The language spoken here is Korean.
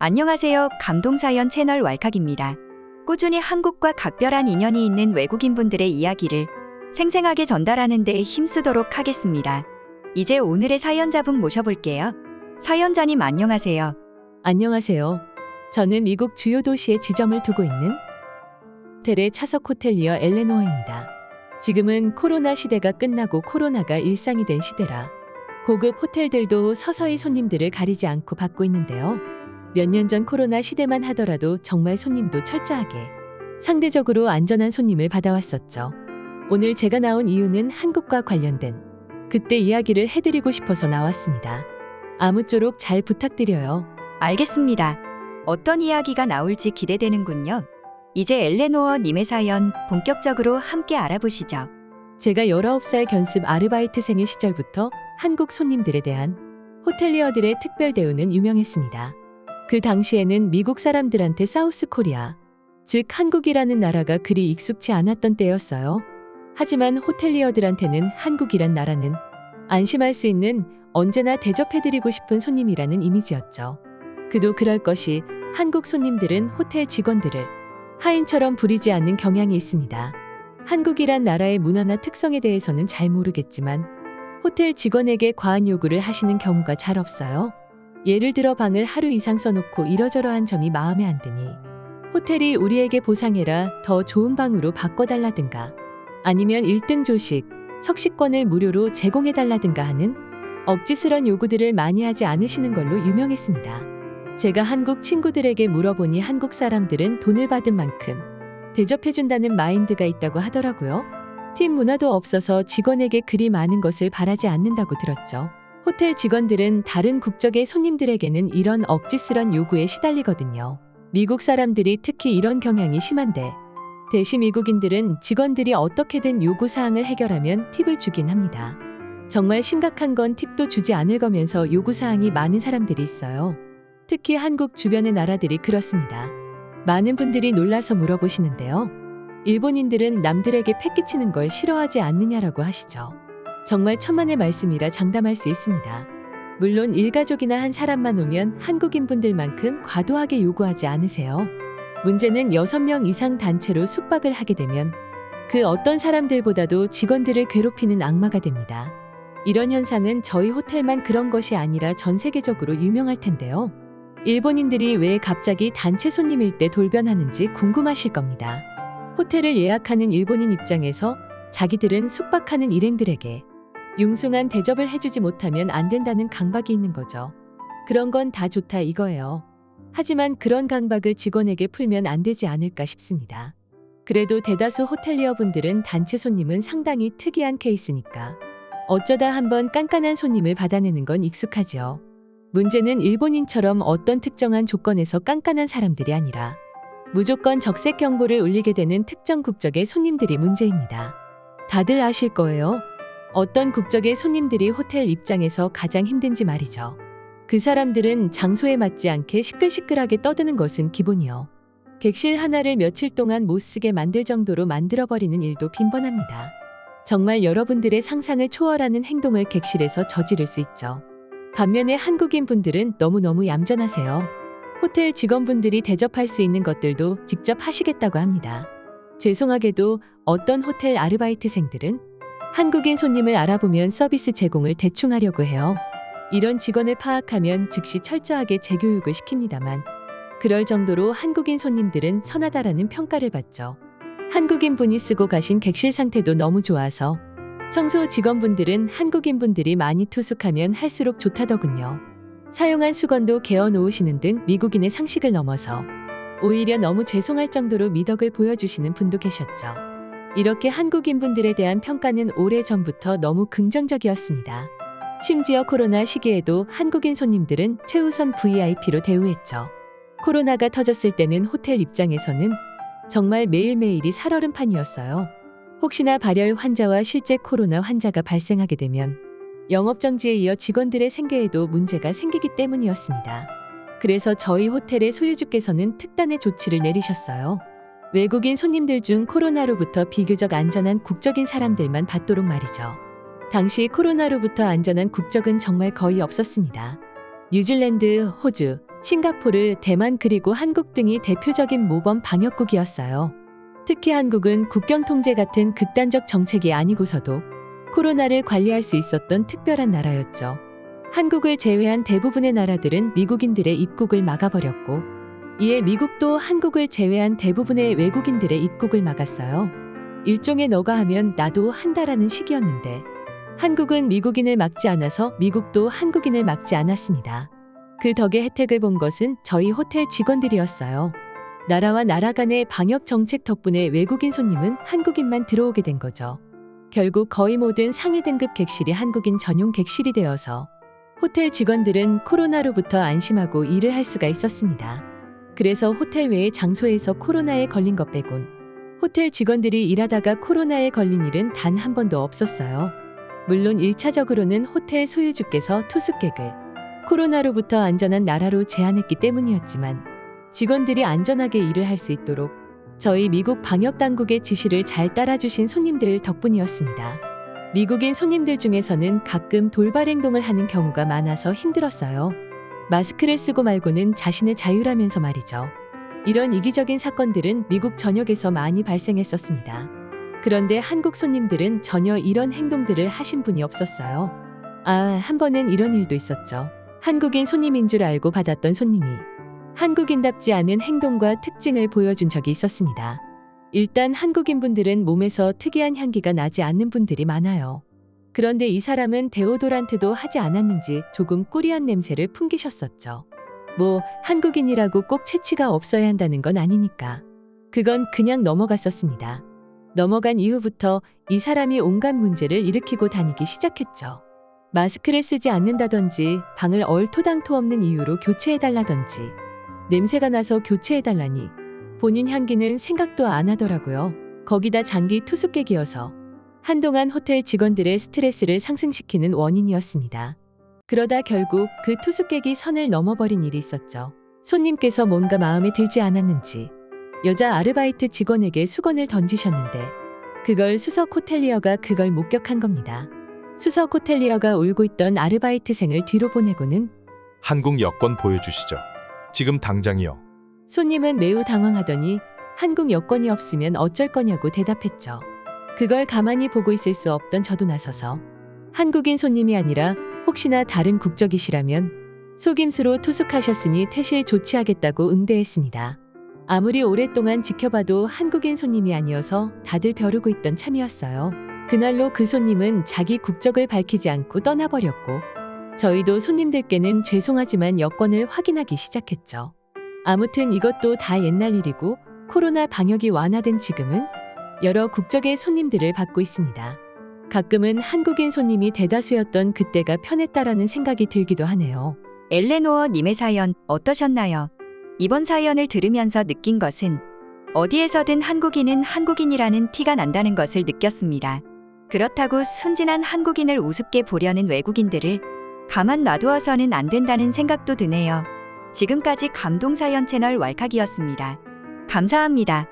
안녕하세요. 감동사연 채널 왈칵입니다. 꾸준히 한국과 각별한 인연이 있는 외국인분들의 이야기를 생생하게 전달하는 데 힘쓰도록 하겠습니다. 이제 오늘의 사연자분 모셔볼게요. 사연자님 안녕하세요. 안녕하세요. 저는 미국 주요 도시에 지점을 두고 있는 호텔의 차석 호텔리어 엘레노어입니다. 지금은 코로나 시대가 끝나고 코로나가 일상이 된 시대라 고급 호텔들도 서서히 손님들을 가리지 않고 받고 있는데요. 몇 년 전 코로나 시대만 하더라도 정말 손님도 철저하게 상대적으로 안전한 손님을 받아왔었죠. 오늘 제가 나온 이유는 한국과 관련된 그때 이야기를 해드리고 싶어서 나왔습니다. 아무쪼록 잘 부탁드려요. 알겠습니다. 어떤 이야기가 나올지 기대되는군요. 이제 엘레노어 님의 사연 본격적으로 함께 알아보시죠. 제가 19살 견습 아르바이트생의 시절부터 한국 손님들에 대한 호텔리어들의 특별 대우는 유명했습니다. 그 당시에는 미국 사람들한테 사우스 코리아, 즉 한국이라는 나라가 그리 익숙치 않았던 때였어요. 하지만 호텔리어들한테는 한국이란 나라는 안심할 수 있는 언제나 대접해드리고 싶은 손님이라는 이미지였죠. 그도 그럴 것이 한국 손님들은 호텔 직원들을 하인처럼 부리지 않는 경향이 있습니다. 한국이란 나라의 문화나 특성에 대해서는 잘 모르겠지만 호텔 직원에게 과한 요구를 하시는 경우가 잘 없어요. 예를 들어 방을 하루 이상 써놓고 이러저러한 점이 마음에 안 드니 호텔이 우리에게 보상해라 더 좋은 방으로 바꿔달라든가 아니면 1등 조식, 석식권을 무료로 제공해달라든가 하는 억지스런 요구들을 많이 하지 않으시는 걸로 유명했습니다. 제가 한국 친구들에게 물어보니 한국 사람들은 돈을 받은 만큼 대접해준다는 마인드가 있다고 하더라고요. 팀 문화도 없어서 직원에게 그리 많은 것을 바라지 않는다고 들었죠. 호텔 직원들은 다른 국적의 손님들에게는 이런 억지스런 요구에 시달리거든요. 미국 사람들이 특히 이런 경향이 심한데 대신 미국인들은 직원들이 어떻게든 요구사항을 해결하면 팁을 주긴 합니다. 정말 심각한 건 팁도 주지 않을 거면서 요구사항이 많은 사람들이 있어요. 특히 한국 주변의 나라들이 그렇습니다. 많은 분들이 놀라서 물어보시는데요. 일본인들은 남들에게 패기치는 걸 싫어하지 않느냐라고 하시죠. 정말 천만의 말씀이라 장담할 수 있습니다. 물론 일가족이나 한 사람만 오면 한국인분들만큼 과도하게 요구하지 않으세요. 문제는 6명 이상 단체로 숙박을 하게 되면 그 어떤 사람들보다도 직원들을 괴롭히는 악마가 됩니다. 이런 현상은 저희 호텔만 그런 것이 아니라 전 세계적으로 유명할 텐데요. 일본인들이 왜 갑자기 단체 손님일 때 돌변하는지 궁금하실 겁니다. 호텔을 예약하는 일본인 입장에서 자기들은 숙박하는 일행들에게 융숭한 대접을 해주지 못하면 안 된다는 강박이 있는 거죠. 그런 건 다 좋다 이거예요. 하지만 그런 강박을 직원에게 풀면 안 되지 않을까 싶습니다. 그래도 대다수 호텔리어 분들은 단체 손님은 상당히 특이한 케이스니까 어쩌다 한번 깐깐한 손님을 받아내는 건 익숙하죠. 문제는 일본인처럼 어떤 특정한 조건에서 깐깐한 사람들이 아니라 무조건 적색 경보를 울리게 되는 특정 국적의 손님들이 문제입니다. 다들 아실 거예요. 어떤 국적의 손님들이 호텔 입장에서 가장 힘든지 말이죠. 그 사람들은 장소에 맞지 않게 시끌시끌하게 떠드는 것은 기본이요. 객실 하나를 며칠 동안 못 쓰게 만들 정도로 만들어버리는 일도 빈번합니다. 정말 여러분들의 상상을 초월하는 행동을 객실에서 저지를 수 있죠. 반면에 한국인 분들은 너무너무 얌전하세요. 호텔 직원분들이 대접할 수 있는 것들도 직접 하시겠다고 합니다. 죄송하게도 어떤 호텔 아르바이트생들은 한국인 손님을 알아보면 서비스 제공을 대충 하려고 해요. 이런 직원을 파악하면 즉시 철저하게 재교육을 시킵니다만 그럴 정도로 한국인 손님들은 선하다라는 평가를 받죠. 한국인 분이 쓰고 가신 객실 상태도 너무 좋아서 청소 직원분들은 한국인 분들이 많이 투숙하면 할수록 좋다더군요. 사용한 수건도 개어 놓으시는 등 미국인의 상식을 넘어서 오히려 너무 죄송할 정도로 미덕을 보여주시는 분도 계셨죠. 이렇게 한국인분들에 대한 평가는 오래전부터 너무 긍정적이었습니다. 심지어 코로나 시기에도 한국인 손님들은 최우선 VIP로 대우했죠. 코로나가 터졌을 때는 호텔 입장에서는 정말 매일매일이 살얼음판이었어요. 혹시나 발열 환자와 실제 코로나 환자가 발생하게 되면 영업정지에 이어 직원들의 생계에도 문제가 생기기 때문이었습니다. 그래서 저희 호텔의 소유주께서는 특단의 조치를 내리셨어요. 외국인 손님들 중 코로나로부터 비교적 안전한 국적인 사람들만 받도록 말이죠. 당시 코로나로부터 안전한 국적은 정말 거의 없었습니다. 뉴질랜드, 호주, 싱가포르, 대만 그리고 한국 등이 대표적인 모범 방역국이었어요. 특히 한국은 국경 통제 같은 극단적 정책이 아니고서도 코로나를 관리할 수 있었던 특별한 나라였죠. 한국을 제외한 대부분의 나라들은 미국인들의 입국을 막아버렸고, 이에 미국도 한국을 제외한 대부분의 외국인들의 입국을 막았어요. 일종의 너가 하면 나도 한다라는 식이었는데, 한국은 미국인을 막지 않아서 미국도 한국인을 막지 않았습니다. 그 덕에 혜택을 본 것은 저희 호텔 직원들이었어요. 나라와 나라 간의 방역 정책 덕분에 외국인 손님은 한국인만 들어오게 된 거죠. 결국 거의 모든 상위 등급 객실이 한국인 전용 객실이 되어서 호텔 직원들은 코로나로부터 안심하고 일을 할 수가 있었습니다. 그래서 호텔 외의 장소에서 코로나에 걸린 것 빼곤 호텔 직원들이 일하다가 코로나에 걸린 일은 단 한 번도 없었어요. 물론 1차적으로는 호텔 소유주께서 투숙객을 코로나로부터 안전한 나라로 제한했기 때문이었지만 직원들이 안전하게 일을 할 수 있도록 저희 미국 방역당국의 지시를 잘 따라주신 손님들 덕분이었습니다. 미국인 손님들 중에서는 가끔 돌발 행동을 하는 경우가 많아서 힘들었어요. 마스크를 쓰고 말고는 자신의 자유라면서 말이죠. 이런 이기적인 사건들은 미국 전역에서 많이 발생했었습니다. 그런데 한국 손님들은 전혀 이런 행동들을 하신 분이 없었어요. 한 번은 이런 일도 있었죠. 한국인 손님인 줄 알고 받았던 손님이 한국인답지 않은 행동과 특징을 보여준 적이 있었습니다. 일단 한국인분들은 몸에서 특이한 향기가 나지 않는 분들이 많아요. 그런데 이 사람은 데오도란트도 하지 않았는지 조금 꾸리한 냄새를 풍기셨었죠. 한국인이라고 꼭 체취가 없어야 한다는 건 아니니까. 그건 그냥 넘어갔었습니다. 넘어간 이후부터 이 사람이 온갖 문제를 일으키고 다니기 시작했죠. 마스크를 쓰지 않는다든지 방을 얼토당토 없는 이유로 교체해달라든지 냄새가 나서 교체해달라니 본인 향기는 생각도 안 하더라고요. 거기다 장기 투숙객이어서 한동안 호텔 직원들의 스트레스를 상승시키는 원인이었습니다. 그러다 결국 그 투숙객이 선을 넘어버린 일이 있었죠. 손님께서 뭔가 마음에 들지 않았는지 여자 아르바이트 직원에게 수건을 던지셨는데 그걸 수석 호텔리어가 그걸 목격한 겁니다. 수석 호텔리어가 울고 있던 아르바이트생을 뒤로 보내고는 한국 여권 보여주시죠. 지금 당장이요. 손님은 매우 당황하더니 한국 여권이 없으면 어쩔 거냐고 대답했죠. 그걸 가만히 보고 있을 수 없던 저도 나서서 한국인 손님이 아니라 혹시나 다른 국적이시라면 속임수로 투숙하셨으니 퇴실 조치하겠다고 응대했습니다. 아무리 오랫동안 지켜봐도 한국인 손님이 아니어서 다들 벼르고 있던 참이었어요. 그날로 그 손님은 자기 국적을 밝히지 않고 떠나버렸고 저희도 손님들께는 죄송하지만 여권을 확인하기 시작했죠. 아무튼 이것도 다 옛날 일이고 코로나 방역이 완화된 지금은 여러 국적의 손님들을 받고 있습니다. 가끔은 한국인 손님이 대다수였던 그때가 편했다라는 생각이 들기도 하네요. 엘레노어님의 사연 어떠셨나요? 이번 사연을 들으면서 느낀 것은 어디에서든 한국인은 한국인이라는 티가 난다는 것을 느꼈습니다. 그렇다고 순진한 한국인을 우습게 보려는 외국인들을 가만 놔두어서는 안 된다는 생각도 드네요. 지금까지 감동사연 채널 왈칵이었습니다. 감사합니다.